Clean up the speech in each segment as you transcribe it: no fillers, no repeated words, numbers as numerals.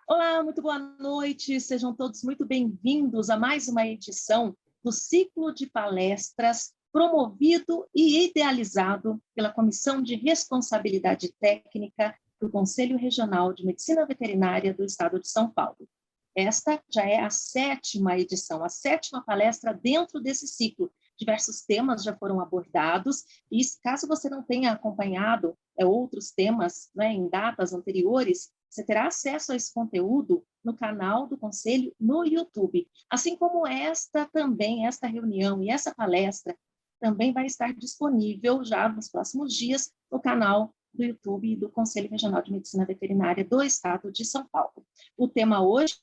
Olá, muito boa noite, sejam todos muito bem-vindos a mais uma edição do ciclo de palestras promovido e idealizado pela Comissão de Responsabilidade Técnica do Conselho Regional de Medicina Veterinária do Estado de São Paulo. Esta já é a sétima edição, a sétima palestra dentro desse ciclo. Diversos temas já foram abordados e, caso você não tenha acompanhado outros temas, né, em datas anteriores, você terá acesso a esse conteúdo no canal do Conselho no YouTube. Assim como esta reunião e essa palestra também vai estar disponível já nos próximos dias no canal do YouTube do Conselho Regional de Medicina Veterinária do Estado de São Paulo. O tema hoje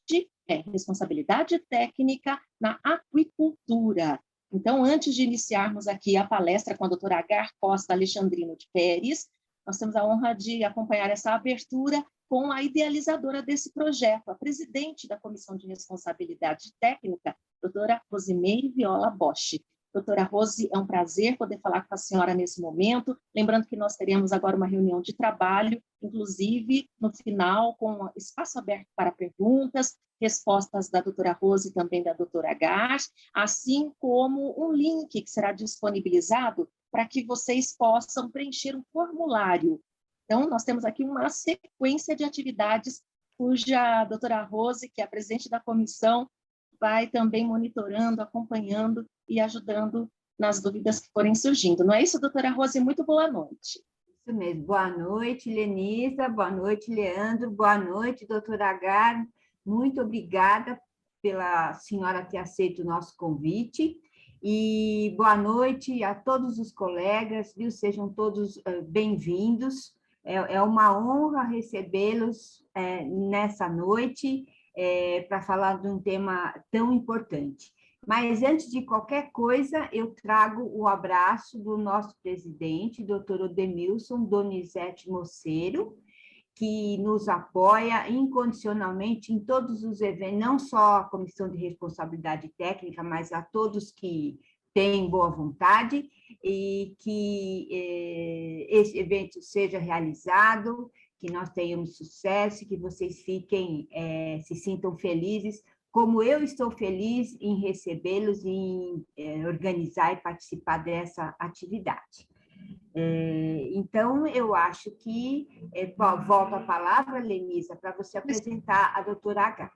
é responsabilidade técnica na aquicultura. Então, antes de iniciarmos aqui a palestra com a doutora Agar Costa Alexandrino de Pérez, nós temos a honra de acompanhar essa abertura com a idealizadora desse projeto, a presidente da Comissão de Responsabilidade Técnica, doutora Rosimeire Viola Bosch. Doutora Rose, é um prazer poder falar com a senhora nesse momento, lembrando que nós teremos agora uma reunião de trabalho, inclusive no final, com espaço aberto para perguntas, respostas da doutora Rose e também da doutora Agar, assim como um link que será disponibilizado para que vocês possam preencher um formulário. Então, nós temos aqui uma sequência de atividades cuja a doutora Rose, que é a presidente da comissão, vai também monitorando, acompanhando e ajudando nas dúvidas que forem surgindo. Não é isso, doutora Rose? Muito boa noite. Isso mesmo. Boa noite, Lenisa. Boa noite, Leandro. Boa noite, doutora Agar. Muito obrigada pela senhora ter aceito o nosso convite. E boa noite a todos os colegas, viu? Sejam todos bem-vindos. É uma honra recebê-los nessa noite para falar de um tema tão importante. Mas, antes de qualquer coisa, eu trago o abraço do nosso presidente, doutor Odemilson Donizete Moceiro, que nos apoia incondicionalmente em todos os eventos, não só a Comissão de Responsabilidade Técnica, mas a todos que têm boa vontade, e que esse evento seja realizado, que nós tenhamos sucesso, que vocês se sintam felizes, como eu estou feliz em recebê-los, em organizar e participar dessa atividade. Então, eu acho que volto a palavra, Lenisa, para você apresentar a doutora Agar.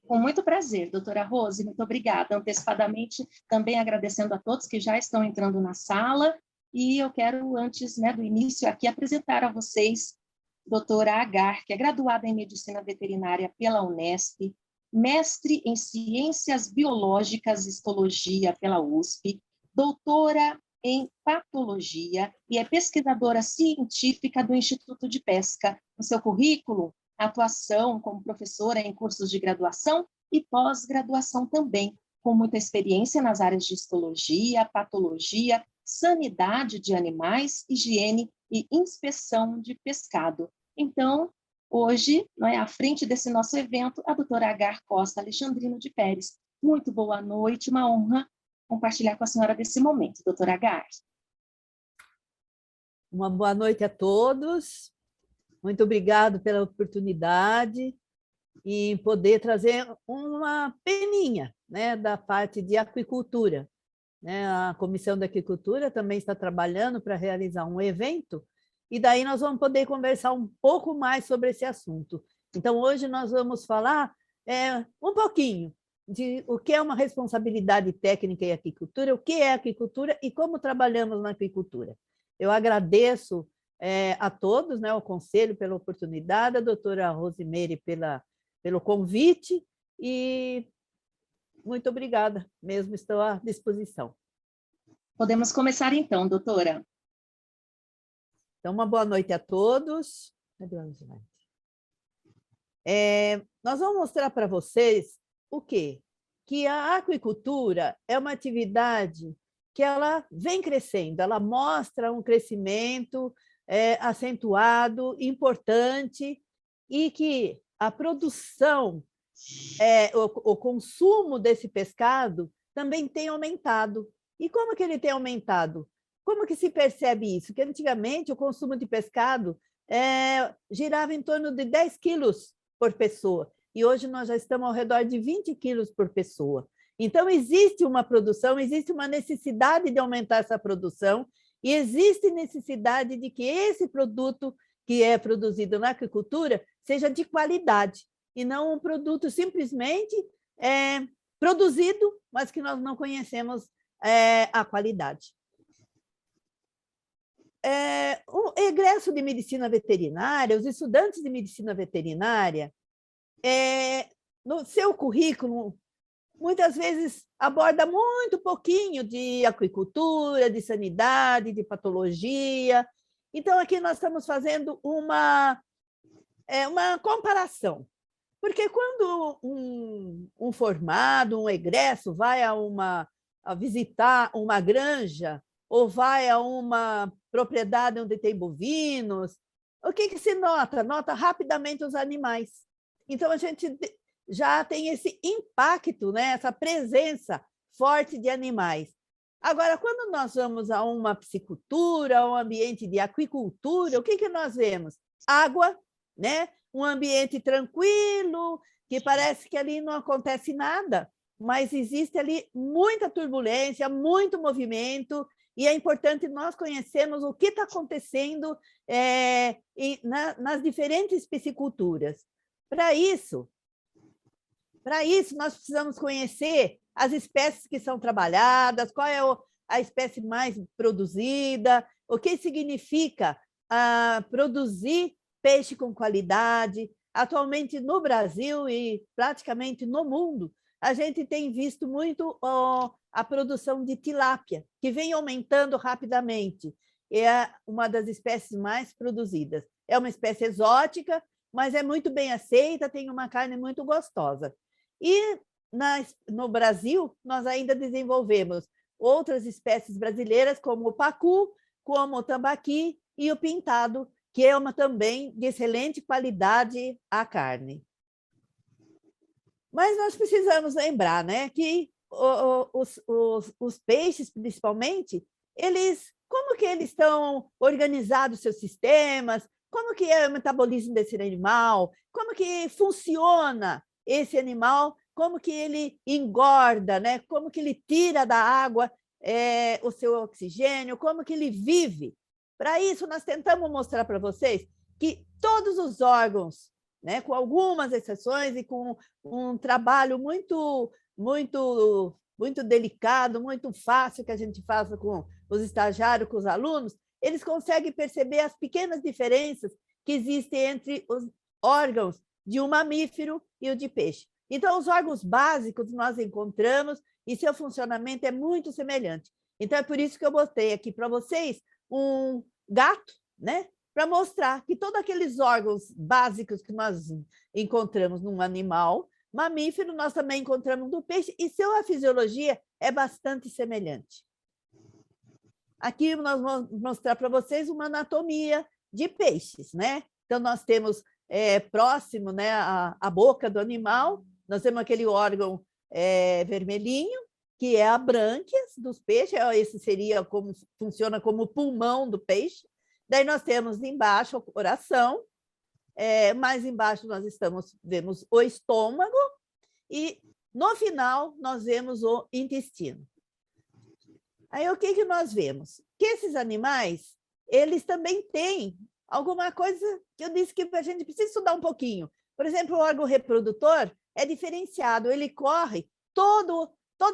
Com muito prazer, doutora Rose, muito obrigada. Antecipadamente, também agradecendo a todos que já estão entrando na sala, e eu quero, antes do início aqui, apresentar a vocês doutora Agar, que é graduada em Medicina Veterinária pela Unesp, mestre em Ciências Biológicas e Histologia pela USP, doutora em Patologia e é pesquisadora científica do Instituto de Pesca. No seu currículo, atuação como professora em cursos de graduação e pós-graduação também, com muita experiência nas áreas de histologia, patologia, sanidade de animais, higiene e inspeção de pescado. Então, hoje, à frente desse nosso evento, a doutora Agar Costa Alexandrino de Pérez. Muito boa noite, uma honra compartilhar com a senhora desse momento, doutora Agar. Uma boa noite a todos. Muito obrigado pela oportunidade e poder trazer uma peninha, da parte de aquicultura. A Comissão da Aquicultura também está trabalhando para realizar um evento e daí nós vamos poder conversar um pouco mais sobre esse assunto. Então, hoje nós vamos falar um pouquinho de o que é uma responsabilidade técnica em aquicultura, o que é aquicultura e como trabalhamos na aquicultura. Eu agradeço a todos, ao Conselho pela oportunidade, a doutora Rosimeire pelo convite e muito obrigada, mesmo estou à disposição. Podemos começar então, doutora. Então, uma boa noite a todos. Nós vamos mostrar para vocês o quê? Que a aquicultura é uma atividade que ela vem crescendo, ela mostra um crescimento acentuado, importante, e que a produção, o consumo desse pescado também tem aumentado. E como que ele tem aumentado? Como que se percebe isso? Que antigamente o consumo de pescado girava em torno de 10 quilos por pessoa. e hoje nós já estamos ao redor de 20 quilos por pessoa. Então, existe uma produção, existe uma necessidade de aumentar essa produção, e existe necessidade de que esse produto que é produzido na agricultura seja de qualidade, e não um produto simplesmente produzido, mas que nós não conhecemos a qualidade. O egresso de medicina veterinária, os estudantes de medicina veterinária, no seu currículo, muitas vezes aborda muito pouquinho de aquicultura, de sanidade, de patologia. Então, aqui nós estamos fazendo uma comparação. Porque quando um formado, um egresso, vai a visitar uma granja ou vai a uma propriedade onde tem bovinos, o que se nota? Nota rapidamente os animais. Então, a gente já tem esse impacto, né? Essa presença forte de animais. Agora, quando nós vamos a uma piscicultura, a um ambiente de aquicultura, o que nós vemos? Água, né? Um ambiente tranquilo, que parece que ali não acontece nada, mas existe ali muita turbulência, muito movimento, e é importante nós conhecermos o que está acontecendo nas diferentes pisciculturas. Para isso, nós precisamos conhecer as espécies que são trabalhadas, qual é a espécie mais produzida, o que significa produzir peixe com qualidade. Atualmente, no Brasil e praticamente no mundo, a gente tem visto muito a produção de tilápia, que vem aumentando rapidamente. É uma das espécies mais produzidas. É uma espécie exótica, mas é muito bem aceita, tem uma carne muito gostosa. E no Brasil, nós ainda desenvolvemos outras espécies brasileiras, como o pacu, como o tambaqui e o pintado, que é também de excelente qualidade a carne. Mas nós precisamos lembrar, né, que os peixes, principalmente, como que eles estão organizados, seus sistemas, como que é o metabolismo desse animal, como que funciona esse animal, como que ele engorda, né? Como que ele tira da água o seu oxigênio, como que ele vive. Para isso, nós tentamos mostrar para vocês que todos os órgãos, né, com algumas exceções e com um trabalho muito delicado, muito fácil que a gente faz com os estagiários, com os alunos, eles conseguem perceber as pequenas diferenças que existem entre os órgãos de um mamífero e o de peixe. Então, os órgãos básicos nós encontramos e seu funcionamento é muito semelhante. Então, é por isso que eu botei aqui para vocês um gato, né? Para mostrar que todos aqueles órgãos básicos que nós encontramos num animal mamífero, nós também encontramos no peixe, e sua fisiologia é bastante semelhante. Aqui nós vamos mostrar para vocês uma anatomia de peixes, né? Então, nós temos próximo, né, a boca do animal, nós temos aquele órgão vermelhinho, que é a brânquias dos peixes, esse seria funciona como o pulmão do peixe. Daí nós temos embaixo o coração, mais embaixo nós vemos o estômago, e no final nós vemos o intestino. Aí o que nós vemos? Que esses animais, eles também têm alguma coisa que eu disse que a gente precisa estudar um pouquinho. Por exemplo, o órgão reprodutor é diferenciado, ele corre toda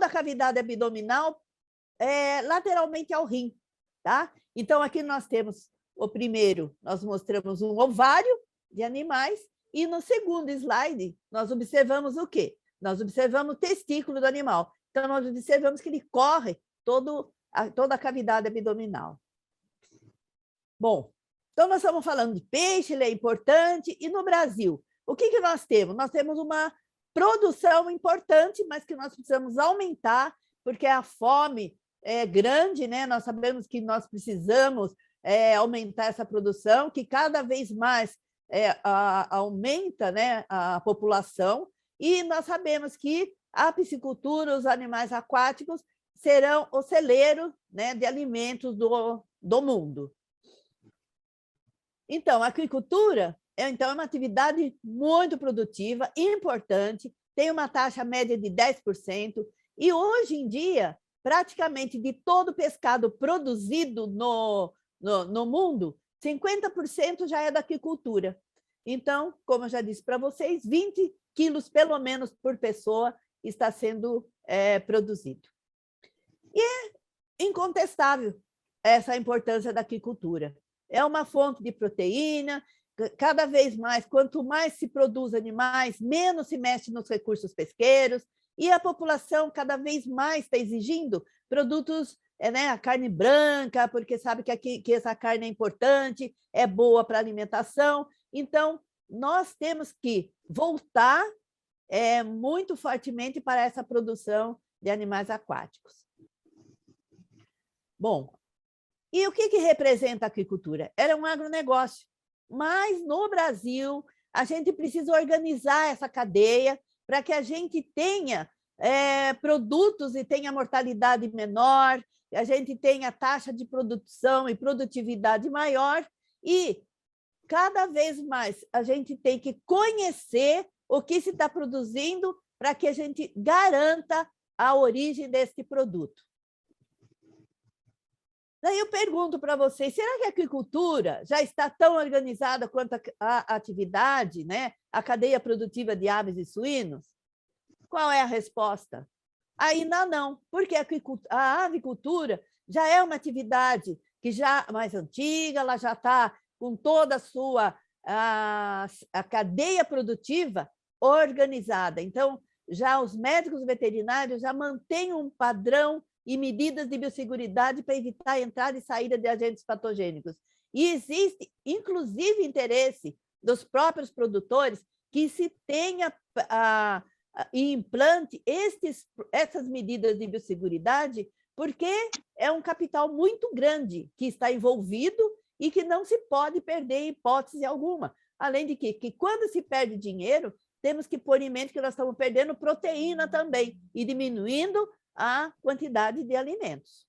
a cavidade abdominal lateralmente ao rim, tá? Então, aqui nós temos o primeiro, nós mostramos um ovário de animais, e no segundo slide, nós observamos o quê? Nós observamos o testículo do animal. Então, nós observamos que ele corre toda a cavidade abdominal. Bom, então nós estamos falando de peixe, ele é importante, e no Brasil, o que nós temos? Nós temos uma produção importante, mas que nós precisamos aumentar, porque a fome é grande, né? Nós sabemos que nós precisamos aumentar essa produção, que cada vez mais aumenta, né, a população, e nós sabemos que a piscicultura, os animais aquáticos, serão o celeiro, né, de alimentos do mundo. Então, a aquicultura Então, é uma atividade muito produtiva, importante, tem uma taxa média de 10%, e hoje em dia, praticamente de todo o pescado produzido no mundo, 50% já é da aquicultura. Então, como eu já disse para vocês, 20 quilos, pelo menos, por pessoa está sendo produzido. E é incontestável essa importância da aquicultura. É uma fonte de proteína, cada vez mais, quanto mais se produz animais, menos se mexe nos recursos pesqueiros, e a população cada vez mais está exigindo produtos, a carne branca, porque sabe que essa carne é importante, é boa para a alimentação. Então, nós temos que voltar muito fortemente para essa produção de animais aquáticos. Bom, e o que representa a aquicultura? Ela é um agronegócio, mas no Brasil a gente precisa organizar essa cadeia para que a gente tenha produtos e tenha mortalidade menor, a gente tenha taxa de produção e produtividade maior, e cada vez mais a gente tem que conhecer o que se está produzindo para que a gente garanta a origem desse produto. Daí eu pergunto para vocês, será que a aquicultura já está tão organizada quanto a atividade, a cadeia produtiva de aves e suínos? Qual é a resposta? Ainda não, porque a avicultura já é uma atividade que já mais antiga, ela já está com toda a sua a cadeia produtiva organizada. Então, já os médicos veterinários já mantêm um padrão e medidas de biosseguridade para evitar a entrada e saída de agentes patogênicos. E existe, inclusive, interesse dos próprios produtores que se tenha e implante essas medidas de biosseguridade, porque é um capital muito grande que está envolvido e que não se pode perder em hipótese alguma. Além de que quando se perde dinheiro, temos que pôr em mente que nós estamos perdendo proteína também e diminuindo a quantidade de alimentos.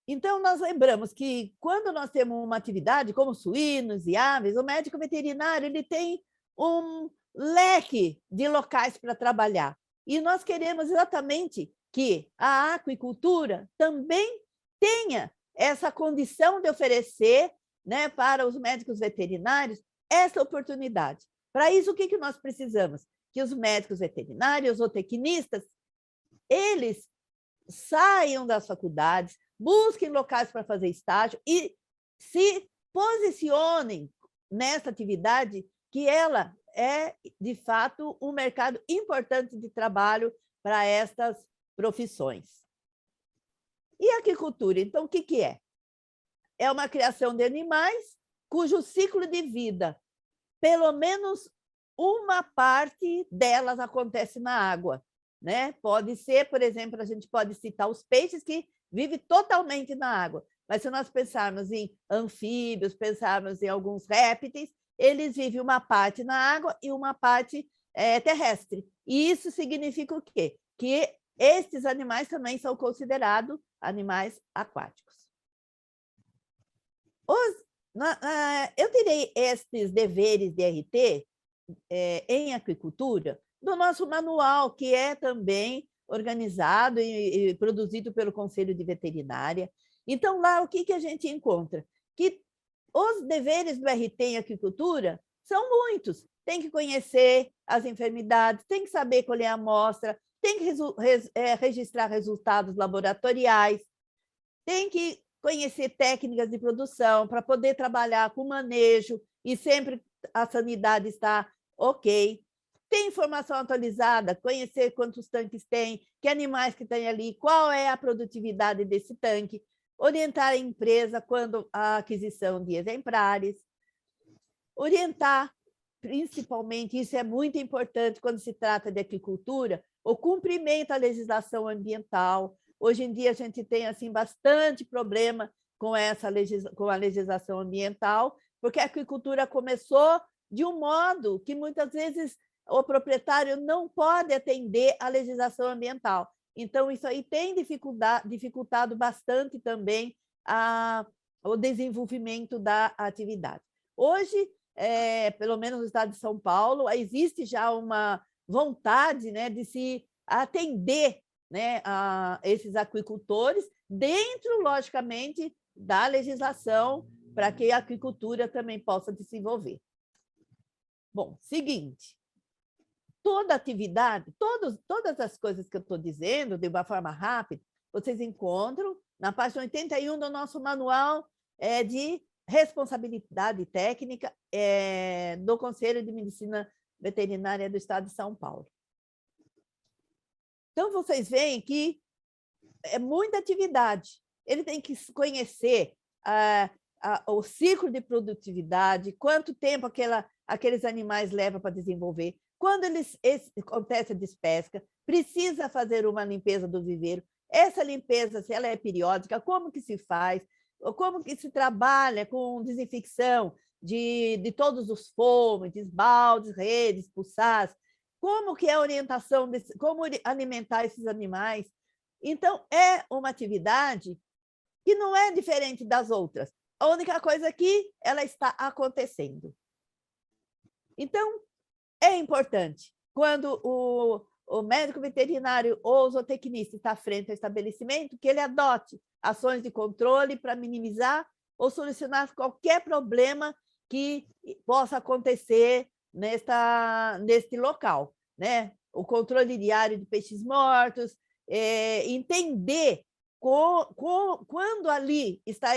Então, nós lembramos que quando nós temos uma atividade como suínos e aves, o médico veterinário ele tem um leque de locais para trabalhar. E nós queremos exatamente que a aquicultura também tenha essa condição de oferecer para os médicos veterinários essa oportunidade. Para isso, o que nós precisamos? Que os médicos veterinários, os zootecnistas, eles saiam das faculdades, busquem locais para fazer estágio e se posicionem nessa atividade que ela é, de fato, um mercado importante de trabalho para estas profissões. E a aquicultura, então, o que é? É uma criação de animais cujo ciclo de vida, pelo menos uma parte delas acontece na água. Pode ser, por exemplo, a gente pode citar os peixes que vivem totalmente na água, mas se nós pensarmos em anfíbios, pensarmos em alguns répteis, eles vivem uma parte na água e uma parte terrestre. E isso significa o quê? Que estes animais também são considerados animais aquáticos. Eu tirei estes deveres de RT em aquicultura do nosso manual, que é também organizado e produzido pelo Conselho de Veterinária. Então, lá, o que a gente encontra? Que os deveres do RT em aquicultura são muitos. Tem que conhecer as enfermidades, tem que saber colher a amostra, tem que registrar resultados laboratoriais, tem que conhecer técnicas de produção para poder trabalhar com manejo e sempre a sanidade está ok. Tem informação atualizada, conhecer quantos tanques tem, que animais que tem ali, qual é a produtividade desse tanque, orientar a empresa quando a aquisição de exemplares, orientar, principalmente, isso é muito importante quando se trata de aquicultura, o cumprimento da legislação ambiental. Hoje em dia a gente tem assim bastante problema com a legislação ambiental, porque a aquicultura começou de um modo que muitas vezes o proprietário não pode atender à legislação ambiental. Então, isso aí tem dificultado bastante também o desenvolvimento da atividade. Hoje, pelo menos no estado de São Paulo, existe já uma vontade, né, de se atender, né, a esses aquicultores, dentro, logicamente, da legislação, para que a aquicultura também possa desenvolver. Bom, seguinte, toda atividade, todas as coisas que eu estou dizendo, de uma forma rápida, vocês encontram na página 81 do nosso manual de responsabilidade técnica do Conselho de Medicina Veterinária do Estado de São Paulo. Então, vocês veem que é muita atividade. Ele tem que conhecer o ciclo de produtividade, quanto tempo aqueles animais levam para desenvolver, quando acontece a despesca, precisa fazer uma limpeza do viveiro. Essa limpeza, se ela é periódica, como que se faz, como que se trabalha com desinfecção de todos os fômetes, baldes, redes, pulsás, como que é a orientação, como alimentar esses animais. Então, é uma atividade que não é diferente das outras. A única coisa é que ela está acontecendo. Então, é importante, quando o médico veterinário ou o zootecnista está à frente do estabelecimento, que ele adote ações de controle para minimizar ou solucionar qualquer problema que possa acontecer neste local, né? O controle diário de peixes mortos, entender quando ali está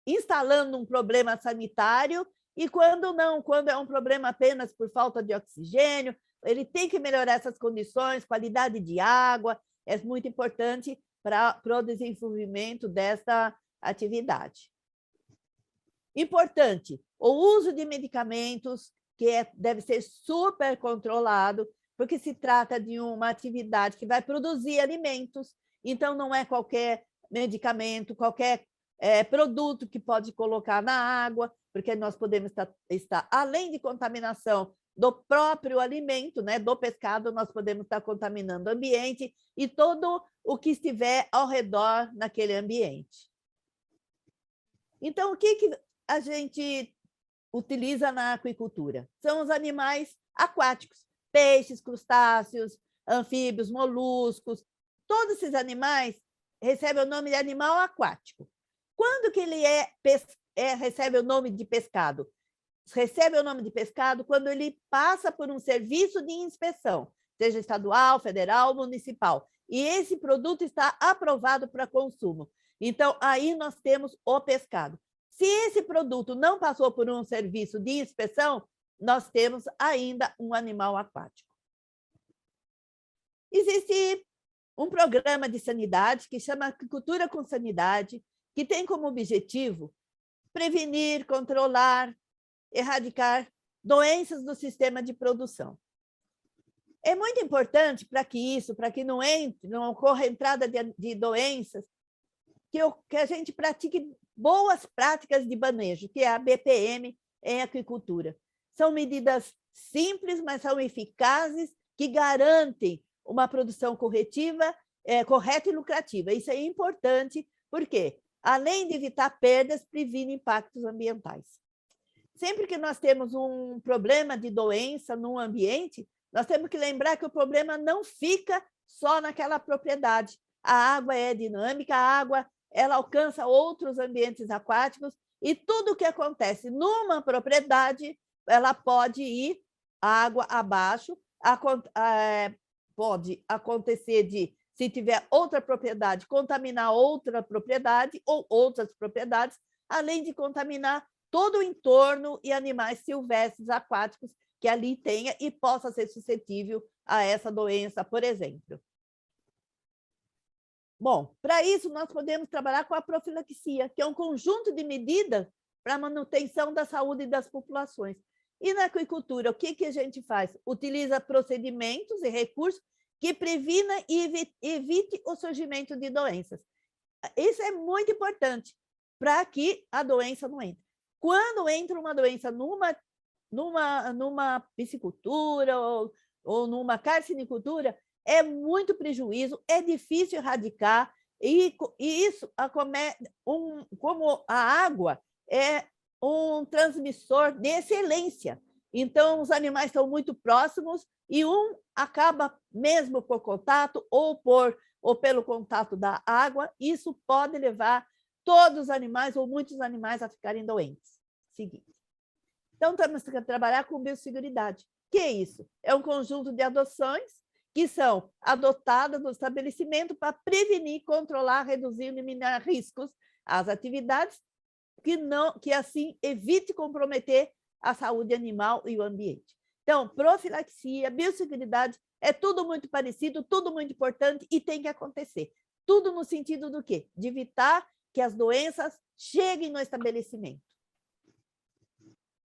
instalando um problema sanitário e quando não, quando é um problema apenas por falta de oxigênio. Ele tem que melhorar essas condições, qualidade de água, é muito importante para o desenvolvimento dessa atividade. Importante, o uso de medicamentos, que deve ser super controlado, porque se trata de uma atividade que vai produzir alimentos, então não é qualquer medicamento, qualquer produto que pode colocar na água, porque nós podemos estar além de contaminação do próprio alimento, né, do pescado, nós podemos estar contaminando o ambiente e todo o que estiver ao redor naquele ambiente. Então, o que a gente utiliza na aquicultura? São os animais aquáticos, peixes, crustáceos, anfíbios, moluscos. Todos esses animais recebem o nome de animal aquático. Quando que ele recebe o nome de pescado? Recebe o nome de pescado quando ele passa por um serviço de inspeção, seja estadual, federal, municipal, e esse produto está aprovado para consumo. Então, aí nós temos o pescado. Se esse produto não passou por um serviço de inspeção, nós temos ainda um animal aquático. Existe um programa de sanidade que chama Aquicultura com Sanidade, que tem como objetivo prevenir, controlar, erradicar doenças do sistema de produção. É muito importante para que não ocorra entrada de doenças, que a gente pratique boas práticas de manejo, que é a BPM em aquicultura. São medidas simples, mas são eficazes, que garantem uma produção correta e lucrativa. Isso é importante, porque, além de evitar perdas, previne impactos ambientais. Sempre que nós temos um problema de doença no ambiente, nós temos que lembrar que o problema não fica só naquela propriedade. A água é dinâmica, a água ela alcança outros ambientes aquáticos e tudo o que acontece numa propriedade, ela pode ir água abaixo, pode acontecer de, se tiver outra propriedade, contaminar outra propriedade ou outras propriedades, além de contaminar todo o entorno e animais silvestres aquáticos que ali tenha e possa ser suscetível a essa doença, por exemplo. Bom, para isso nós podemos trabalhar com a profilaxia, que é um conjunto de medidas para a manutenção da saúde das populações. E na aquicultura, o que a gente faz? Utiliza procedimentos e recursos que previna e evite o surgimento de doenças. Isso é muito importante para que a doença não entre. Quando entra uma doença numa piscicultura ou numa carcinicultura, é muito prejuízo, é difícil erradicar, e isso, como a água é um transmissor de excelência. Então, os animais são muito próximos e um acaba, mesmo por contato ou pelo contato da água, isso pode levar todos os animais ou muitos animais a ficarem doentes. Seguinte. Então, temos que trabalhar com biosseguridade. O que é isso? É um conjunto de adoções que são adotadas no estabelecimento para prevenir, controlar, reduzir e eliminar riscos às atividades que assim evite comprometer a saúde animal e o ambiente. Então, profilaxia, biosseguridade, é tudo muito parecido, tudo muito importante e tem que acontecer. Tudo no sentido do quê? De evitar que as doenças cheguem no estabelecimento.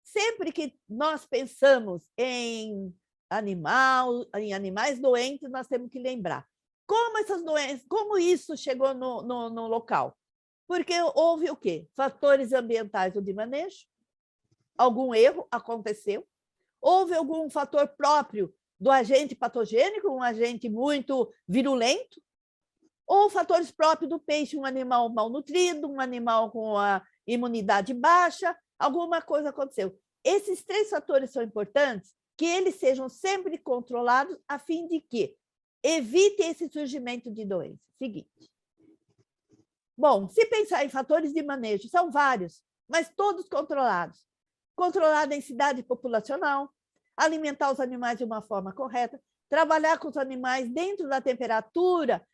Sempre que nós pensamos em animais doentes, nós temos que lembrar como essas doenças, como isso chegou no local. Porque houve o quê? Fatores ambientais ou de manejo, algum erro aconteceu, houve algum fator próprio do agente patogênico, um agente muito virulento, ou fatores próprios do peixe, um animal mal nutrido, um animal com a imunidade baixa, alguma coisa aconteceu. Esses 3 fatores são importantes, que eles sejam sempre controlados a fim de que evite esse surgimento de doença. Seguinte. Bom, se pensar em fatores de manejo, são vários, mas todos controlados. Controlar a densidade populacional, alimentar os animais de uma forma correta, trabalhar com os animais dentro da temperatura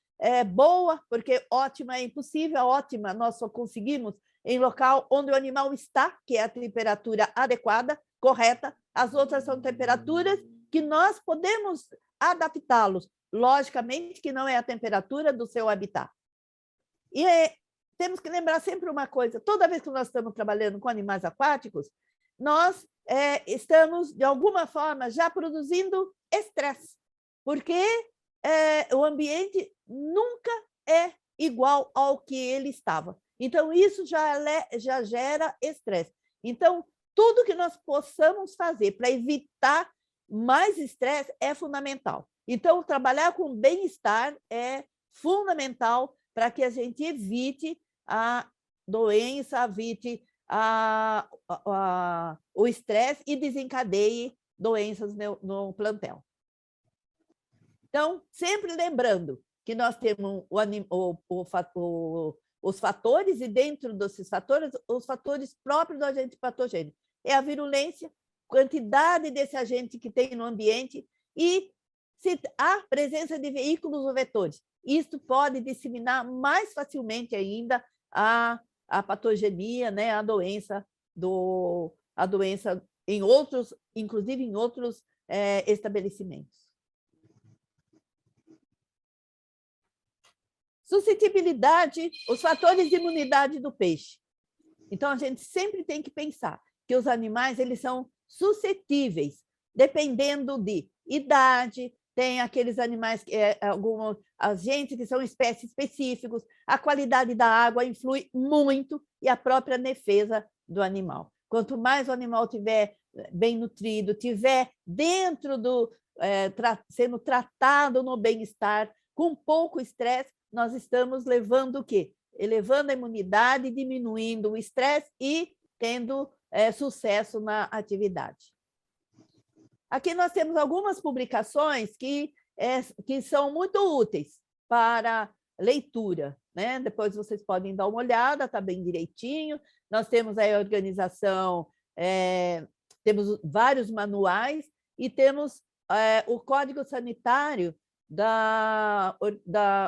boa, porque ótima é impossível, a ótima nós só conseguimos em local onde o animal está, que é a temperatura adequada, correta. As outras são temperaturas que nós podemos adaptá-los, logicamente que não é a temperatura do seu habitat. E temos que lembrar sempre uma coisa, toda vez que nós estamos trabalhando com animais aquáticos, nós estamos, de alguma forma, já produzindo estresse, porque o ambiente nunca é igual ao que ele estava. Então, isso já gera estresse. Então, tudo que nós possamos fazer para evitar mais estresse é fundamental. Então, trabalhar com bem-estar é fundamental para que a gente evite a doença, evite o estresse e desencadeie doenças no plantel. Então, sempre lembrando que nós temos os fatores e dentro desses fatores, os fatores próprios do agente patogênico. É a virulência, quantidade desse agente que tem no ambiente e se há presença de veículos ou vetores. Isso pode disseminar mais facilmente ainda a patogenia, né, a doença em outros, inclusive em outros estabelecimentos. Suscetibilidade, os fatores de imunidade do peixe. Então, a gente sempre tem que pensar que os animais eles são suscetíveis, dependendo de idade, tem aqueles animais, alguns agentes que são espécies específicos, a qualidade da água influi muito e a própria defesa do animal. Quanto mais o animal tiver bem nutrido, tiver dentro sendo tratado no bem-estar, com pouco estresse, nós estamos levando o quê? Elevando a imunidade, diminuindo o estresse e tendo sucesso na atividade. Aqui nós temos algumas publicações que são muito úteis para leitura, né? Depois vocês podem dar uma olhada, está bem direitinho. Nós temos aí a organização, temos vários manuais e temos o Código Sanitário da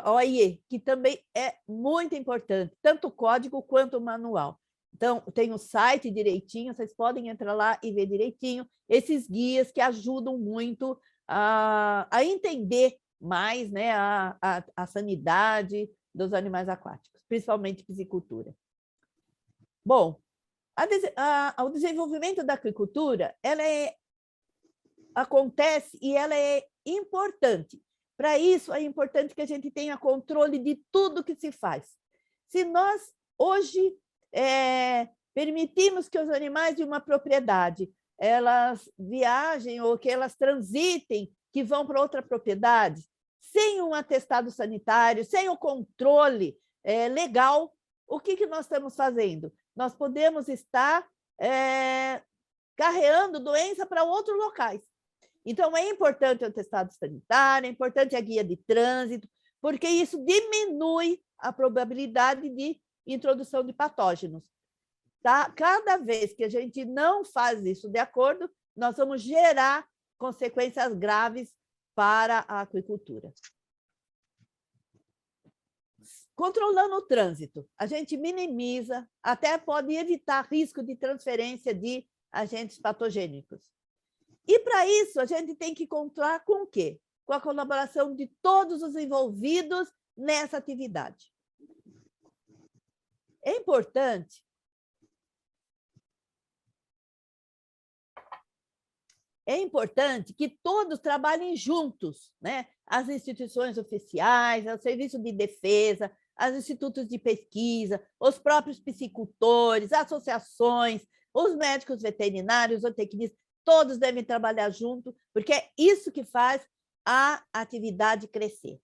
OIE, que também é muito importante, tanto o código quanto o manual. Então, tem o site direitinho, vocês podem entrar lá e ver direitinho esses guias que ajudam muito a entender mais, né, a sanidade dos animais aquáticos, principalmente piscicultura. Bom, o desenvolvimento da aquicultura acontece e ela é importante. Para isso, é importante que a gente tenha controle de tudo que se faz. Se nós, hoje, permitimos que os animais de uma propriedade elas viajem ou que elas transitem, que vão para outra propriedade, sem um atestado sanitário, sem o controle legal, o que nós estamos fazendo? Nós podemos estar carreando doença para outros locais. Então, é importante o atestado sanitário, é importante a guia de trânsito, porque isso diminui a probabilidade de introdução de patógenos. Tá? Cada vez que a gente não faz isso de acordo, nós vamos gerar consequências graves para a aquicultura. Controlando o trânsito, a gente minimiza, até pode evitar risco de transferência de agentes patogênicos. E, para isso, a gente tem que contar com o quê? Com a colaboração de todos os envolvidos nessa atividade. É importante que todos trabalhem juntos, né? As instituições oficiais, o serviço de defesa, os institutos de pesquisa, os próprios piscicultores, associações, os médicos veterinários, zootecnistas, todos devem trabalhar junto, porque é isso que faz a atividade crescer.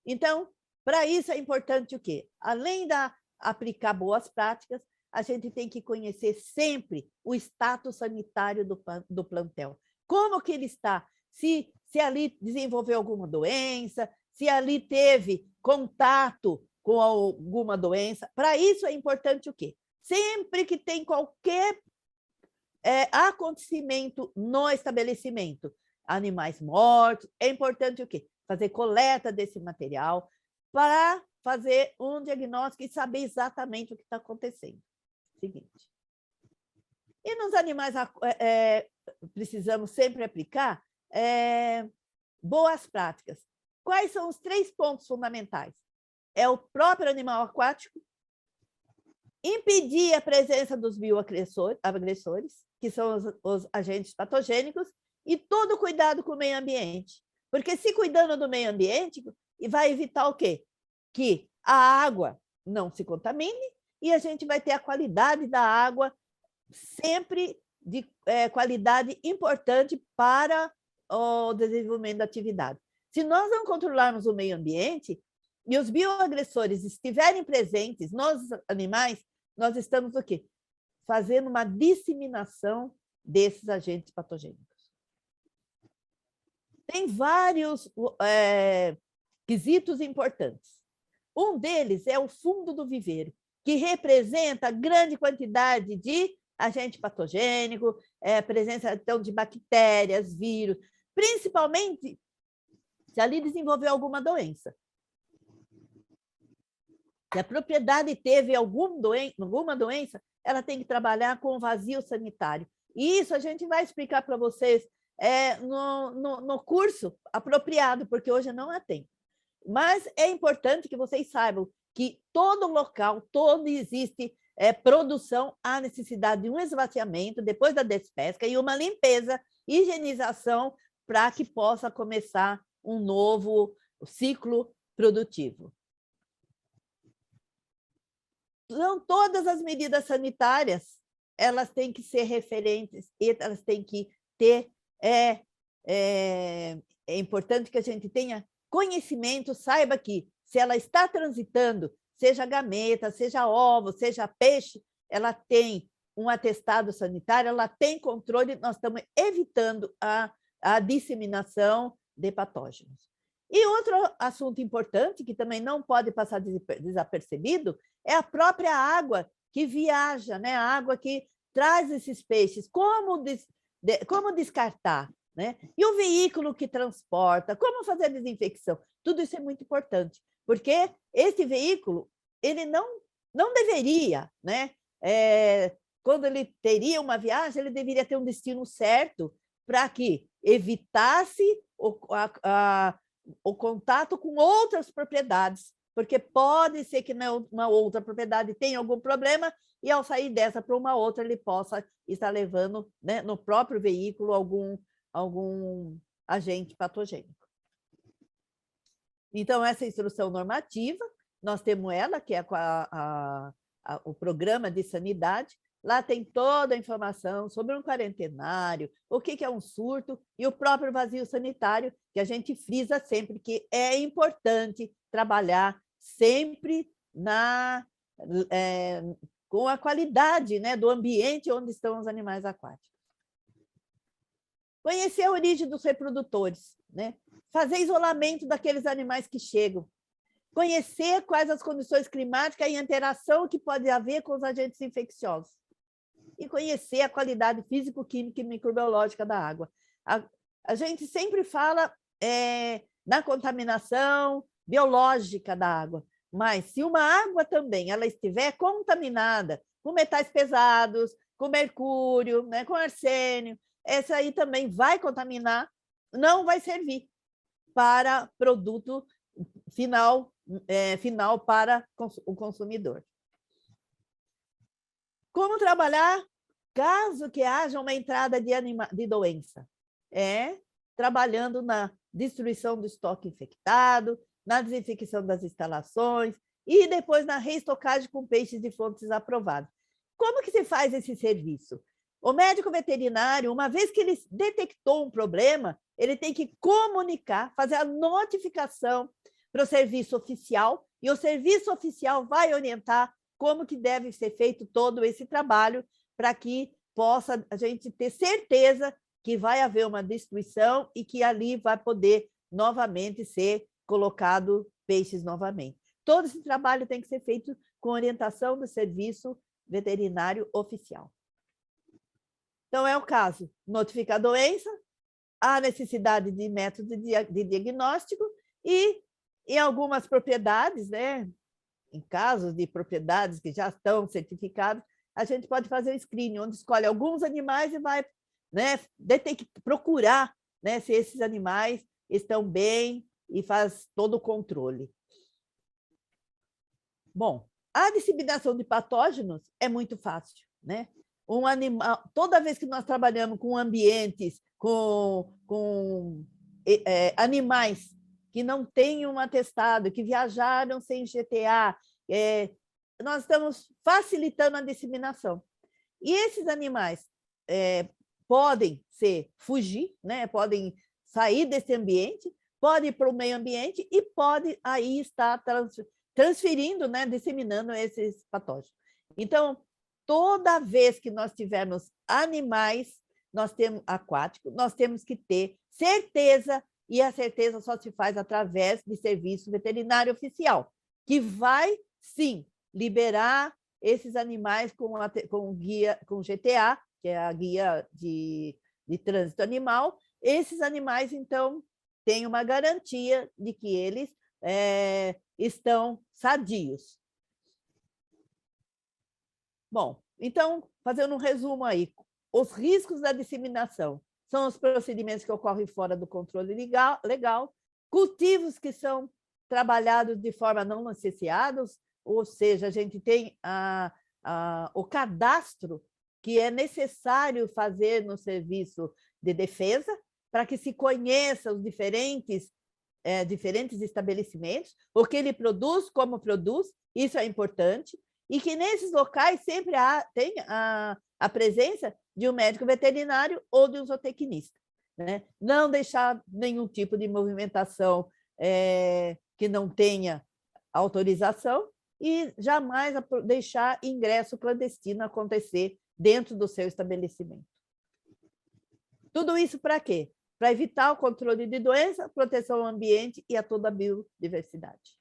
Então, para isso é importante o quê? Além de aplicar boas práticas, a gente tem que conhecer sempre o status sanitário do plantel. Como que ele está? Se ali desenvolveu alguma doença, se ali teve contato com alguma doença. Para isso é importante o quê? Sempre que tem qualquer acontecimento no estabelecimento, animais mortos, é importante o quê? Fazer coleta desse material para fazer um diagnóstico e saber exatamente o que está acontecendo. Seguinte. E nos animais precisamos sempre aplicar boas práticas. Quais são os 3 pontos fundamentais? É o próprio animal aquático, impedir a presença dos bioagressores, que são os agentes patogênicos, e todo cuidado com o meio ambiente. Porque se cuidando do meio ambiente, vai evitar o quê? Que a água não se contamine e a gente vai ter a qualidade da água sempre de qualidade importante para o desenvolvimento da atividade. Se nós não controlarmos o meio ambiente e os bioagressores estiverem presentes nos animais, nós estamos o quê? Fazendo uma disseminação desses agentes patogênicos. Tem vários quesitos importantes. Um deles é o fundo do viveiro, que representa grande quantidade de agente patogênico, presença então, de bactérias, vírus, principalmente se ali desenvolveu alguma doença. Se a propriedade teve alguma doença, ela tem que trabalhar com vazio sanitário. E isso a gente vai explicar para vocês no curso apropriado, porque hoje não há tempo. Mas é importante que vocês saibam que todo local, todo existe produção, há necessidade de um esvaziamento depois da despesca e uma limpeza, higienização, para que possa começar um novo ciclo produtivo. Então, todas as medidas sanitárias, elas têm que ser referentes e elas têm que ter... É importante que a gente tenha conhecimento, saiba que se ela está transitando, seja gameta, seja ovo, seja peixe, ela tem um atestado sanitário, ela tem controle, nós estamos evitando a disseminação de patógenos. E outro assunto importante, que também não pode passar desapercebido, é a própria água que viaja, né? A água que traz esses peixes. Como descartar? Né? E o veículo que transporta, como fazer a desinfecção? Tudo isso é muito importante, porque esse veículo, ele não deveria, né? Quando ele teria uma viagem, ele deveria ter um destino certo para que evitasse o contato com outras propriedades, porque pode ser que uma outra propriedade tenha algum problema e, ao sair dessa para uma outra, ele possa estar levando, né, no próprio veículo algum agente patogênico. Então, essa instrução normativa, nós temos ela, que é o programa de sanidade. Lá tem toda a informação sobre um quarentenário, o que é um surto e o próprio vazio sanitário, que a gente frisa sempre que é importante trabalhar sempre com a qualidade, né, do ambiente onde estão os animais aquáticos. Conhecer a origem dos reprodutores, né? Fazer isolamento daqueles animais que chegam. Conhecer quais as condições climáticas e a interação que pode haver com os agentes infecciosos. E conhecer a qualidade físico-química e microbiológica da água. A gente sempre fala na contaminação biológica da água, mas se uma água também ela estiver contaminada com metais pesados, com mercúrio, né, com arsênio, essa aí também vai contaminar, não vai servir para produto final para o consumidor. Como trabalhar caso que haja uma entrada de doença? Trabalhando na destruição do estoque infectado, na desinfecção das instalações e depois na reestocagem com peixes de fontes aprovadas. Como que se faz esse serviço? O médico veterinário, uma vez que ele detectou um problema, ele tem que comunicar, fazer a notificação para o serviço oficial, e o serviço oficial vai orientar como que deve ser feito todo esse trabalho para que possa a gente ter certeza que vai haver uma destruição e que ali vai poder novamente ser colocado peixes novamente. Todo esse trabalho tem que ser feito com orientação do serviço veterinário oficial. Então, é o caso, notificar a doença, a necessidade de método de diagnóstico e, em algumas propriedades, né, em casos de propriedades que já estão certificadas, a gente pode fazer o screening, onde escolhe alguns animais e vai, né, procurar, né, se esses animais estão bem e faz todo o controle. Bom, a disseminação de patógenos é muito fácil, né? Um animal, toda vez que nós trabalhamos com ambientes, com animais que não têm um atestado, que viajaram sem GTA, nós estamos facilitando a disseminação. E esses animais podem fugir, né? Podem sair desse ambiente, podem ir para o meio ambiente e podem aí estar transferindo, né? Disseminando esses patógenos. Então, toda vez que nós tivermos animais aquáticos, nós temos que ter certeza, e a certeza só se faz através de serviço veterinário oficial, que vai, sim, liberar esses animais com GTA, que é a guia de trânsito animal. Esses animais, então, têm uma garantia de que eles estão sadios. Bom, então, fazendo um resumo aí, os riscos da disseminação são os procedimentos que ocorrem fora do controle legal, cultivos que são trabalhados de forma não licenciados, ou seja, a gente tem o cadastro que é necessário fazer no serviço de defesa para que se conheça os diferentes estabelecimentos, o que ele produz, como produz, isso é importante, e que nesses locais sempre tem a presença de um médico veterinário ou de um zootecnista, né? Não deixar nenhum tipo de movimentação que não tenha autorização e jamais deixar ingresso clandestino acontecer dentro do seu estabelecimento. Tudo isso para quê? Para evitar o controle de doença, proteção ao ambiente e a toda a biodiversidade.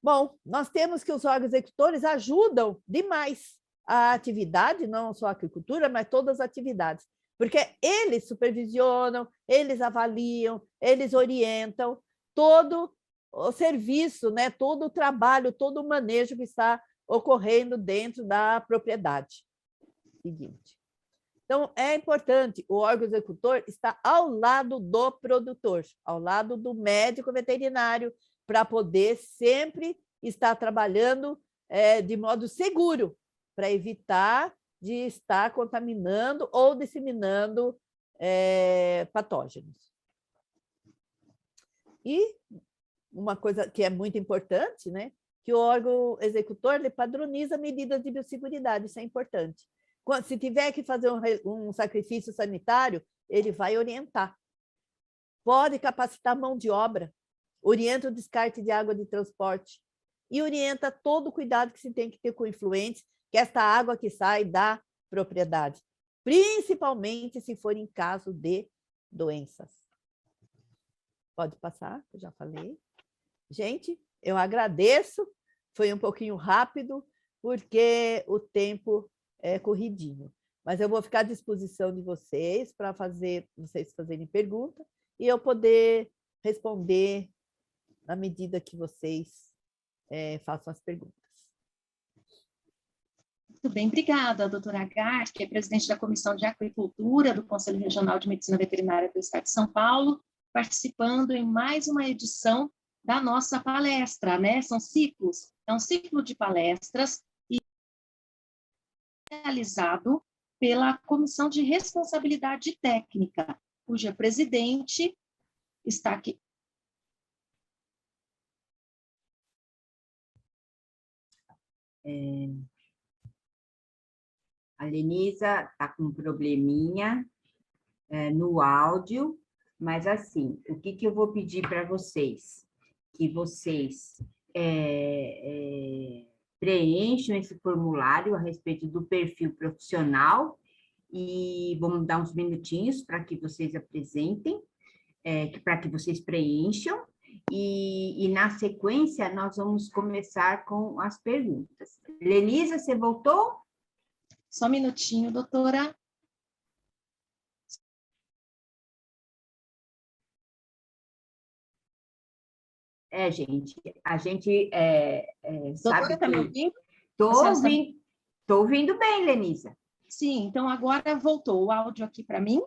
Bom, nós temos que os órgãos executores ajudam demais a atividade, não só a aquicultura, mas todas as atividades, porque eles supervisionam, eles avaliam, eles orientam todo o serviço, né, todo o trabalho, todo o manejo que está ocorrendo dentro da propriedade. Seguinte. Então, é importante, o órgão executor está ao lado do produtor, ao lado do médico veterinário, para poder sempre estar trabalhando de modo seguro, para evitar de estar contaminando ou disseminando patógenos. E uma coisa que é muito importante, né, que o órgão executor ele padroniza medidas de biosseguridade, isso é importante. Se tiver que fazer um sacrifício sanitário, ele vai orientar. Pode capacitar mão de obra, orienta o descarte de água de transporte, e orienta todo o cuidado que se tem que ter com efluentes, que é esta água que sai da propriedade, principalmente se for em caso de doenças. Pode passar, eu já falei. Gente, eu agradeço, foi um pouquinho rápido, porque o tempo é corridinho. Mas eu vou ficar à disposição de vocês para vocês fazerem pergunta e eu poder responder na medida que vocês façam as perguntas. Muito bem, obrigada, doutora Agar, que é presidente da Comissão de Aquicultura do Conselho Regional de Medicina Veterinária do Estado de São Paulo, participando em mais uma edição da nossa palestra, né? São ciclos, é um ciclo de palestras realizado pela Comissão de Responsabilidade Técnica, cuja presidente está aqui. A Lenisa está com um probleminha no áudio, mas assim, o que eu vou pedir para vocês? Que vocês preencham esse formulário a respeito do perfil profissional e vamos dar uns minutinhos para que vocês apresentem, para que vocês preencham, e na sequência nós vamos começar com as perguntas. Lenisa, você voltou? Só um minutinho, doutora. Gente, a gente sabe Doutora, está me ouvindo? Estou ouvindo bem, Lenisa. Sim, então agora voltou o áudio aqui para mim.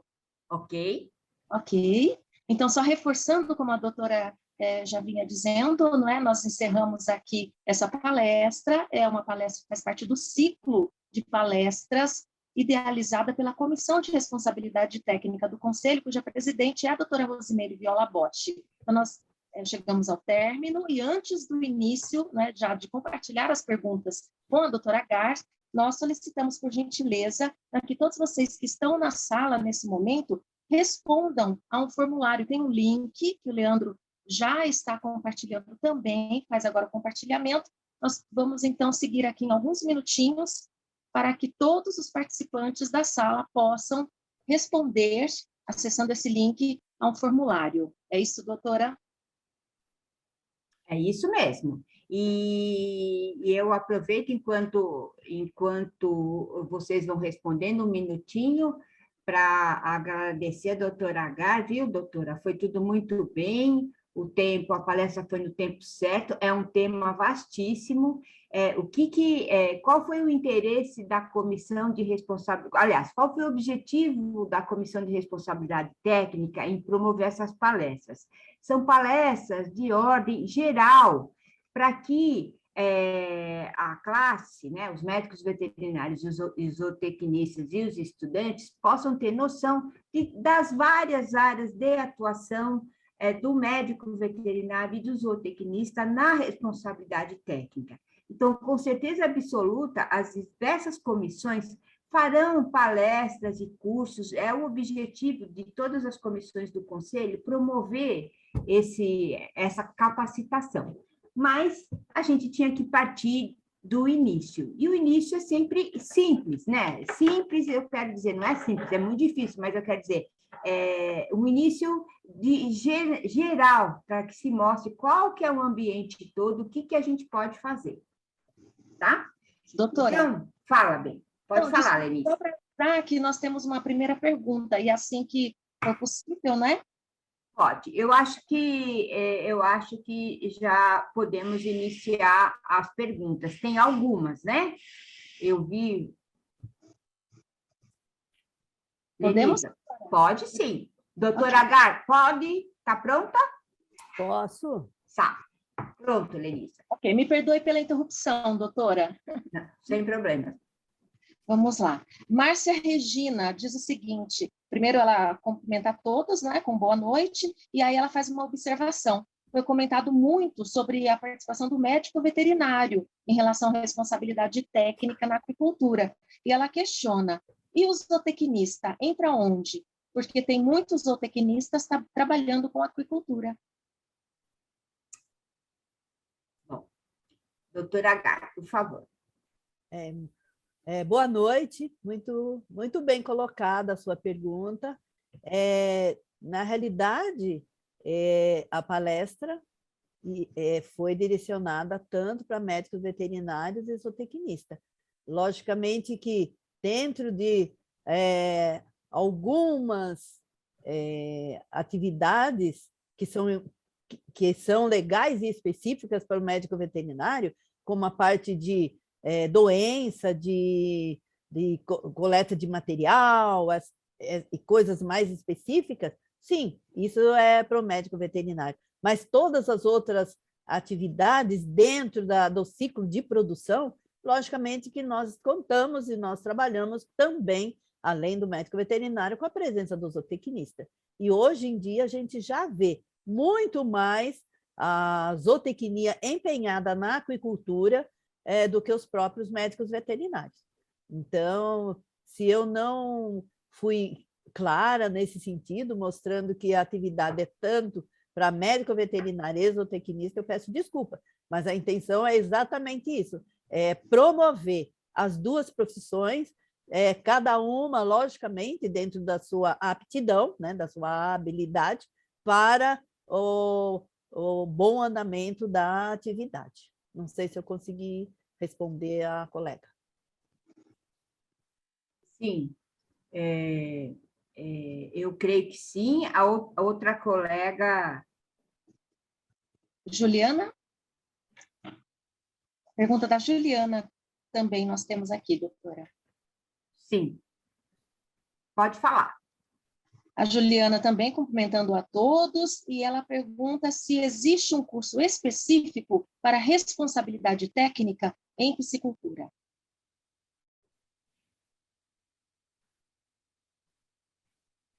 Ok. Ok. Então, só reforçando, como a doutora já vinha dizendo, não é? Nós encerramos aqui essa palestra, é uma palestra que faz parte do ciclo de palestras idealizada pela Comissão de Responsabilidade Técnica do Conselho, cuja presidente é a doutora Rosimeire Viola Botti. Então, nós chegamos ao término e antes do início, né, já de compartilhar as perguntas com a doutora Agar, nós solicitamos, por gentileza, que todos vocês que estão na sala nesse momento respondam a um formulário. Tem um link que o Leandro já está compartilhando também, faz agora o compartilhamento. Nós vamos, então, seguir aqui em alguns minutinhos para que todos os participantes da sala possam responder, acessando esse link, a um formulário. É isso, doutora? É isso mesmo. E eu aproveito enquanto vocês vão respondendo um minutinho para agradecer a doutora Agar, viu, doutora? Foi tudo muito bem, a palestra foi no tempo certo, é um tema vastíssimo. Qual foi o interesse da Comissão de Responsabilidade? Aliás, qual foi o objetivo da Comissão de Responsabilidade Técnica em promover essas palestras? São palestras de ordem geral, para que a classe, né, os médicos veterinários, os zootecnistas e os estudantes possam ter noção das várias áreas de atuação do médico veterinário e do zootecnista na responsabilidade técnica. Então, com certeza absoluta, as diversas comissões farão palestras e cursos, é o objetivo de todas as comissões do Conselho promover essa capacitação. Mas a gente tinha que partir do início. E o início é sempre simples, né? Simples, eu quero dizer, não é simples, é muito difícil, mas eu quero dizer, um início geral, para que se mostre qual que é o ambiente todo, o que a gente pode fazer. Tá? Doutora. Então, fala bem. Pode falar, Lenise. Só para lembrar que nós temos uma primeira pergunta, e assim que for possível, né? Pode. Eu acho que já podemos iniciar as perguntas. Tem algumas, né? Eu vi. Podemos? Lenisa, pode sim. Doutora Agar, pode? Está pronta? Posso? Tá. Pronto, Lenisa. Ok, me perdoe pela interrupção, doutora. Não, sem problema. Vamos lá. Márcia Regina diz o seguinte, primeiro ela cumprimenta a todos, né, com boa noite, e aí ela faz uma observação. Foi comentado muito sobre a participação do médico veterinário em relação à responsabilidade técnica na aquicultura. E ela questiona, e o zootecnista entra onde? Porque tem muitos zootecnistas trabalhando com aquicultura. Doutora Agar, por favor. Boa noite, muito bem colocada a sua pergunta. Na realidade, a palestra foi direcionada tanto para médicos veterinários e zootecnistas. Logicamente que dentro de algumas atividades que são legais e específicas para o médico veterinário, como a parte de doença, de coleta de material e coisas mais específicas, sim, isso é para o médico veterinário. Mas todas as outras atividades dentro do ciclo de produção, logicamente que nós contamos e nós trabalhamos também, além do médico veterinário, com a presença do zootecnista. E hoje em dia a gente já vê muito mais a zootecnia empenhada na aquicultura do que os próprios médicos veterinários. Então, se eu não fui clara nesse sentido, mostrando que a atividade é tanto para médico veterinário e zootecnista, eu peço desculpa, mas a intenção é exatamente isso, promover as duas profissões, cada uma, logicamente, dentro da sua aptidão, né, da sua habilidade, para o bom andamento da atividade. Não sei se eu consegui responder a colega. Sim, eu creio que sim. A outra colega... Juliana? Pergunta da Juliana também nós temos aqui, doutora. Sim, pode falar. A Juliana também cumprimentando a todos, e ela pergunta se existe um curso específico para responsabilidade técnica em piscicultura.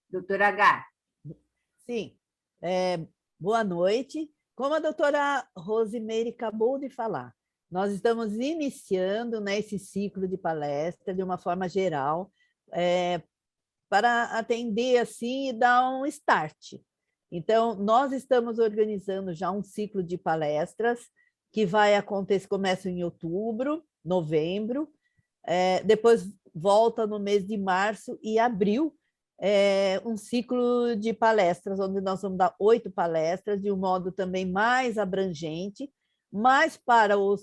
Doutora Agar. Sim, boa noite. Como a doutora Rosimeire acabou de falar, nós estamos iniciando, né, esse ciclo de palestra de uma forma geral, para atender assim e dar um start. Então, nós estamos organizando já um ciclo de palestras que vai acontecer, começa em outubro, novembro, depois volta no mês de março e abril, um ciclo de palestras, onde nós vamos dar 8 palestras, de um modo também mais abrangente, mas para o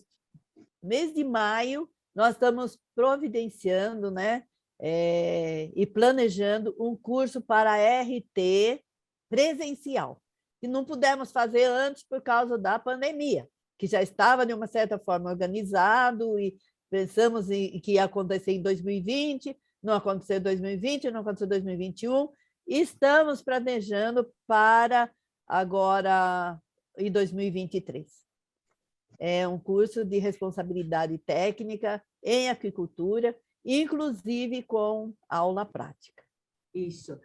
mês de maio, nós estamos providenciando, né, e planejando um curso para RT presencial, que não pudemos fazer antes por causa da pandemia, que já estava, de uma certa forma, organizado, e pensamos que ia acontecer em 2020, não aconteceu em 2020, não aconteceu em 2021, e estamos planejando para agora, em 2023. É um curso de responsabilidade técnica em aquicultura, inclusive com aula prática. Isso.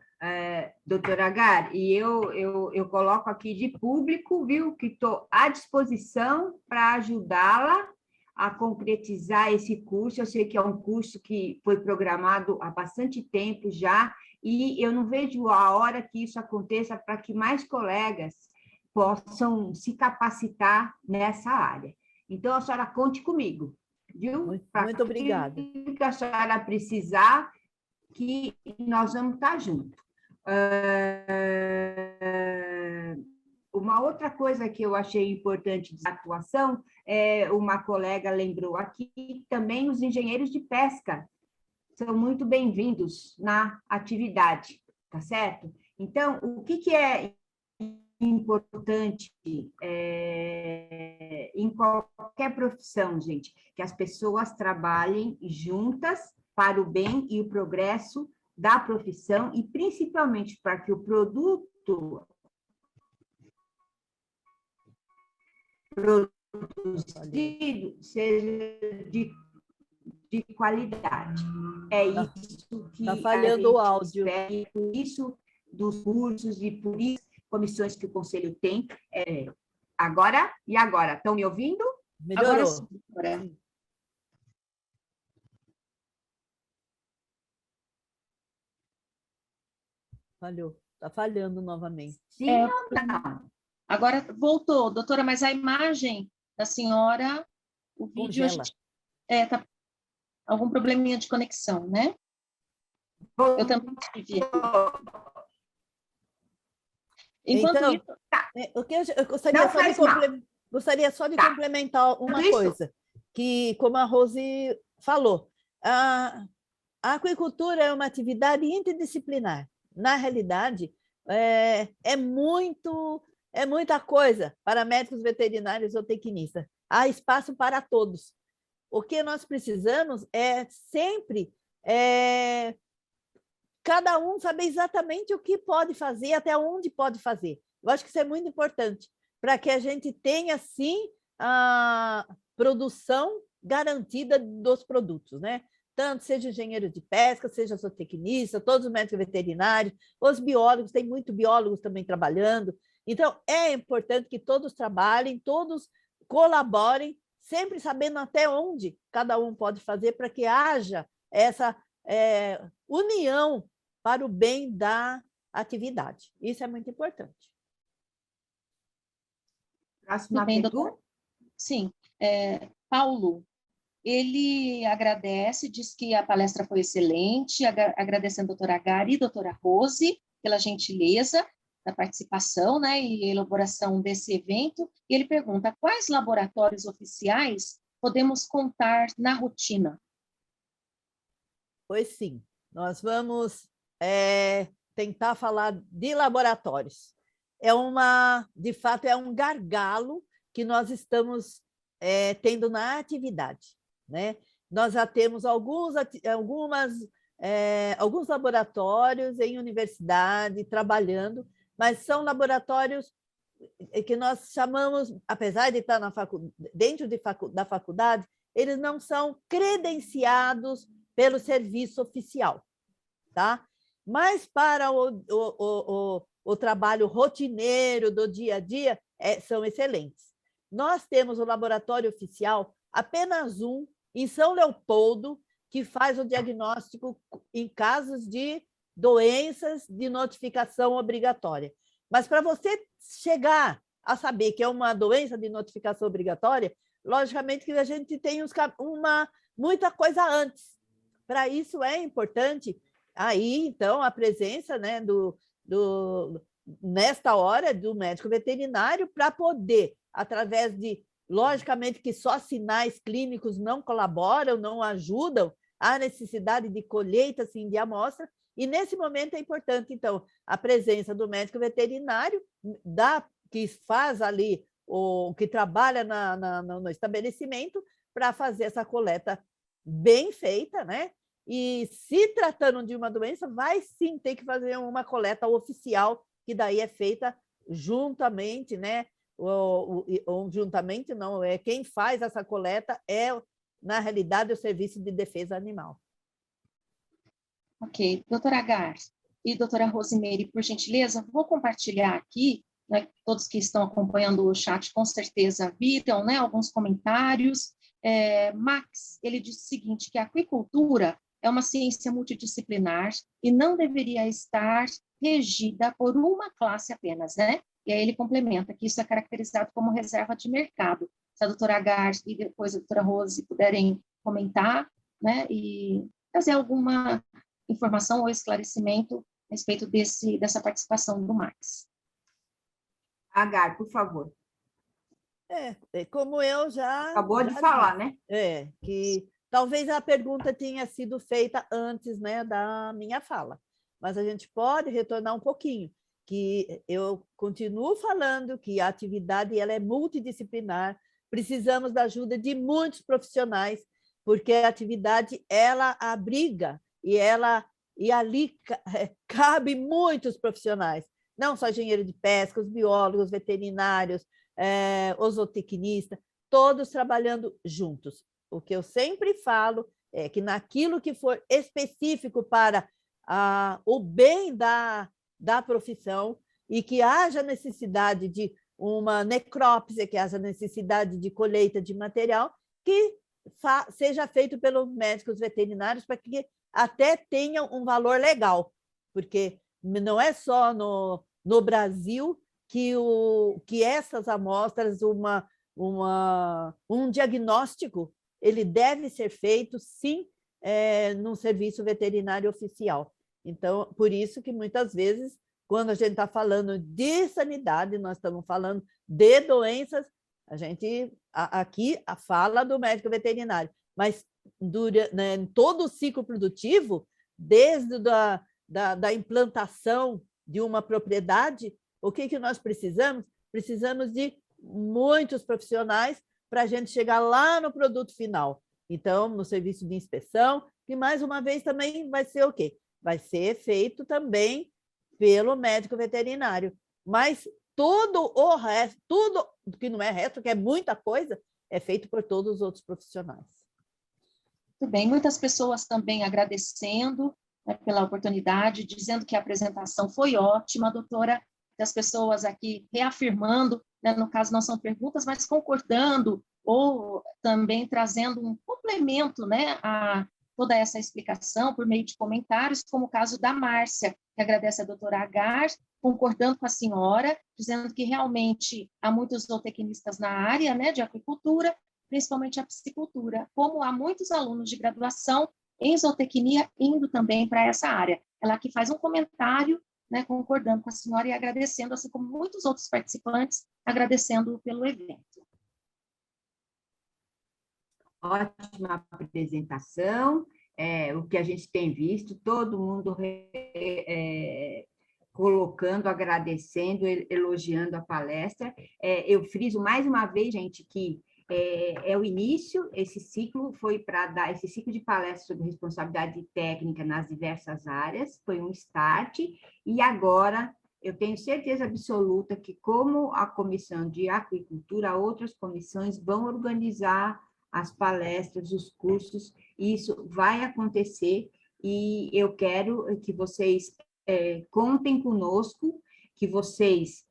Doutora Agar, e eu coloco aqui de público, viu, que estou à disposição para ajudá-la a concretizar esse curso. Eu sei que é um curso que foi programado há bastante tempo já, e eu não vejo a hora que isso aconteça para que mais colegas possam se capacitar nessa área. Então, a senhora conte comigo, viu? Muito obrigada. O que a senhora precisar, que nós vamos estar juntos. Uma outra coisa que eu achei importante de atuação, uma colega lembrou aqui, também os engenheiros de pesca são muito bem-vindos na atividade, tá certo? Então, o que é importante em qualquer profissão, gente? Que as pessoas trabalhem juntas para o bem e o progresso da profissão, e principalmente para que o produto produzido seja de qualidade. É isso que está falhando o áudio. Espera, por isso dos cursos e por isso comissões que o Conselho tem. Agora? E agora? Estão me ouvindo? Melhorou. Agora sim. Falhou. Está falhando novamente. Sim ou não? Agora voltou, doutora, mas a imagem da senhora O vídeo a Congela. gente tá algum probleminha de conexão, né? Eu também tive. Enquanto Então, isso, o que eu gostaria Não só de faz mal. gostaria só de Tá. complementar uma Tudo isso. coisa, que, como a Rose falou, a aquicultura é uma atividade interdisciplinar. Na realidade, é muita coisa para médicos veterinários ou tecnistas. Há espaço para todos. O que nós precisamos é sempre cada um saber exatamente o que pode fazer, até onde pode fazer. Eu acho que isso é muito importante, para que a gente tenha, sim, a produção garantida dos produtos, né? Tanto seja engenheiro de pesca, seja zootecnista, todos os médicos veterinários, os biólogos, tem muitos biólogos também trabalhando. Então, é importante que todos trabalhem, todos colaborem, sempre sabendo até onde cada um pode fazer, para que haja essa união para o bem da atividade. Isso é muito importante. Próxima bem, pergunta. doutora. Sim. Paulo, ele agradece, diz que a palestra foi excelente, agradecendo a doutora Gari e a doutora Rose pela gentileza da participação, né, e elaboração desse evento. E ele pergunta, quais laboratórios oficiais podemos contar na rotina? Pois sim, nós vamos tentar falar de laboratórios. De fato, é um gargalo que nós estamos tendo na atividade, né? Nós já temos alguns laboratórios em universidade trabalhando, mas são laboratórios que nós chamamos, apesar de estar dentro da faculdade, eles não são credenciados pelo serviço oficial, tá? Mas para o trabalho rotineiro do dia a dia, são excelentes. Nós temos o laboratório oficial, apenas um, em São Leopoldo, que faz o diagnóstico em casos de doenças de notificação obrigatória. Mas para você chegar a saber que é uma doença de notificação obrigatória, logicamente que a gente tem muita coisa antes. Para isso é importante aí, então, a presença, né, nesta hora do médico veterinário para poder, através de, logicamente que só sinais clínicos não colaboram, não ajudam à necessidade de colheita assim, de amostra, e nesse momento é importante, então, a presença do médico veterinário, que faz ali, que trabalha no estabelecimento, para fazer essa coleta bem feita, né? E se tratando de uma doença, vai sim ter que fazer uma coleta oficial, que daí é feita juntamente, né? Ou juntamente não, quem faz essa coleta na realidade, o Serviço de Defesa Animal. Ok. Doutora Agar e doutora Rosemary, por gentileza, vou compartilhar aqui, né, todos que estão acompanhando o chat com certeza viram, né, alguns comentários. Max, ele disse o seguinte, que a aquicultura é uma ciência multidisciplinar e não deveria estar regida por uma classe apenas, né? E aí ele complementa que isso é caracterizado como reserva de mercado. Se a doutora Agar e depois a doutora Rose puderem comentar, né, e trazer alguma informação ou esclarecimento a respeito dessa participação do Max. Agar, por favor. Como eu já... Acabou de falar, disse, né? Que talvez a pergunta tenha sido feita antes, né, da minha fala, mas a gente pode retornar um pouquinho, que eu continuo falando que a atividade ela é multidisciplinar, precisamos da ajuda de muitos profissionais, porque a atividade ela abriga e ali cabe muitos profissionais, não só engenheiro de pesca, os biólogos, veterinários, os zootecnistas, todos trabalhando juntos. O que eu sempre falo é que naquilo que for específico para o bem da profissão e que haja necessidade de uma necrópsia, que haja necessidade de colheita de material, que seja feito pelos médicos veterinários para que até tenha um valor legal, porque não é só no Brasil que essas amostras, um diagnóstico, ele deve ser feito, sim, num serviço veterinário oficial. Então, por isso que muitas vezes, quando a gente está falando de sanidade, nós estamos falando de doenças, a gente aqui fala do médico veterinário, mas né, todo o ciclo produtivo, desde da implantação de uma propriedade, o que nós precisamos? Precisamos de muitos profissionais para a gente chegar lá no produto final. Então, no serviço de inspeção, que mais uma vez também vai ser o quê? Vai ser feito também pelo médico veterinário. Mas todo o resto, tudo que não é resto, que é muita coisa, é feito por todos os outros profissionais. Muito bem, muitas pessoas também agradecendo, né, pela oportunidade, dizendo que a apresentação foi ótima, doutora, as pessoas aqui reafirmando, né, no caso não são perguntas, mas concordando, ou também trazendo um complemento, né, a toda essa explicação por meio de comentários, como o caso da Márcia, que agradece a doutora Agar, concordando com a senhora, dizendo que realmente há muitos zootecnistas na área, né, de aquicultura, principalmente a piscicultura, como há muitos alunos de graduação em zootecnia indo também para essa área. Ela aqui faz um comentário, né, concordando com a senhora e agradecendo, assim como muitos outros participantes, agradecendo pelo evento. Ótima apresentação, o que a gente tem visto, todo mundo colocando, agradecendo, elogiando a palestra. Eu friso mais uma vez, gente, que é o início, esse ciclo foi para dar, esse ciclo de palestras sobre responsabilidade técnica nas diversas áreas, foi um start, e agora eu tenho certeza absoluta que, como a Comissão de Aquicultura, outras comissões vão organizar as palestras, os cursos, e isso vai acontecer, e eu quero que vocês contem conosco, que vocês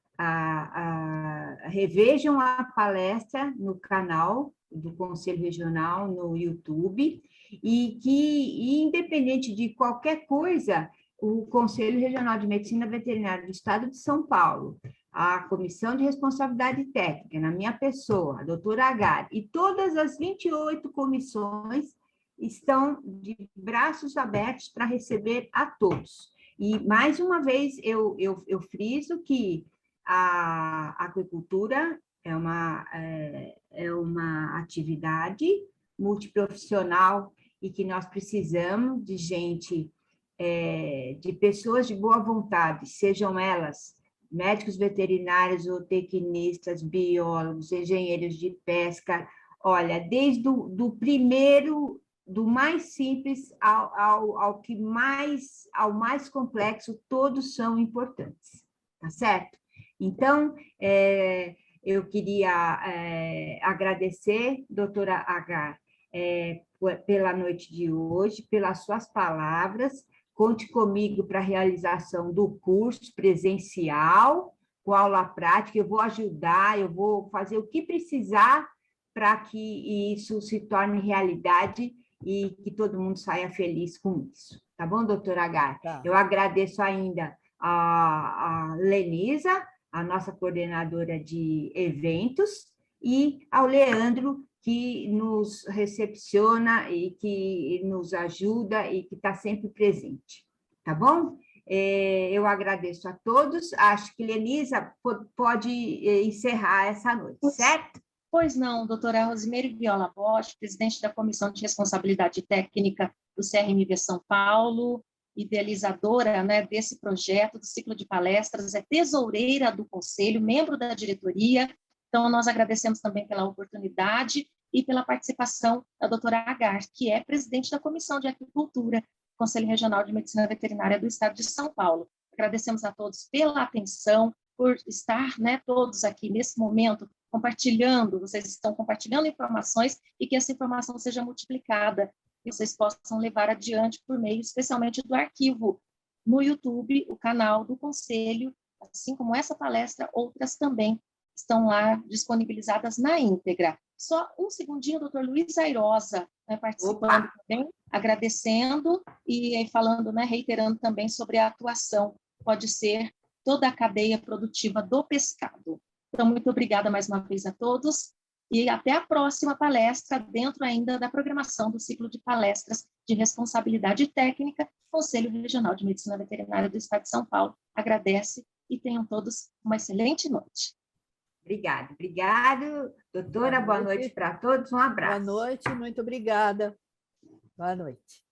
revejam a palestra no canal do Conselho Regional, no YouTube, e que, independente de qualquer coisa, o Conselho Regional de Medicina Veterinária do Estado de São Paulo, a Comissão de Responsabilidade Técnica, na minha pessoa, a doutora Agar, e todas as 28 comissões estão de braços abertos para receber a todos. E, mais uma vez, eu friso que a aquicultura é uma atividade multiprofissional e que nós precisamos de gente, de pessoas de boa vontade, sejam elas médicos veterinários, zootecnistas, biólogos, engenheiros de pesca, olha, desde do primeiro, do mais simples ao mais complexo, todos são importantes, tá certo? Então, eu queria agradecer, doutora Agar, pela noite de hoje, pelas suas palavras. Conte comigo para a realização do curso presencial, com aula prática, eu vou ajudar, eu vou fazer o que precisar para que isso se torne realidade e que todo mundo saia feliz com isso. Tá bom, doutora Agar? Tá. Eu agradeço ainda a Lenisa, a nossa coordenadora de eventos, e ao Leandro, que nos recepciona e que nos ajuda e que está sempre presente. Tá bom? Eu agradeço a todos. Acho que Lenisa pode encerrar essa noite, certo? Pois não, doutora Rosimeire Viola Bosch, presidente da Comissão de Responsabilidade Técnica do CRMV São Paulo, idealizadora, né, desse projeto, do ciclo de palestras, é tesoureira do Conselho, membro da diretoria. Então, nós agradecemos também pela oportunidade e pela participação da doutora Agar, que é presidente da Comissão de Aquicultura do Conselho Regional de Medicina Veterinária do Estado de São Paulo. Agradecemos a todos pela atenção, por estar, né, todos aqui nesse momento compartilhando, vocês estão compartilhando informações e que essa informação seja multiplicada e vocês possam levar adiante por meio, especialmente do arquivo no YouTube, o canal do Conselho, assim como essa palestra, outras também estão lá disponibilizadas na íntegra. Só um segundinho, doutor Luiz Airosa, né, participando também, agradecendo e falando, né, reiterando também sobre a atuação, pode ser toda a cadeia produtiva do pescado. Então, muito obrigada mais uma vez a todos e até a próxima palestra, dentro ainda da programação do ciclo de palestras de responsabilidade técnica, Conselho Regional de Medicina Veterinária do Estado de São Paulo. Agradece e tenham todos uma excelente noite. Obrigada, obrigado, doutora. Boa noite para todos, um abraço. Boa noite, muito obrigada. Boa noite.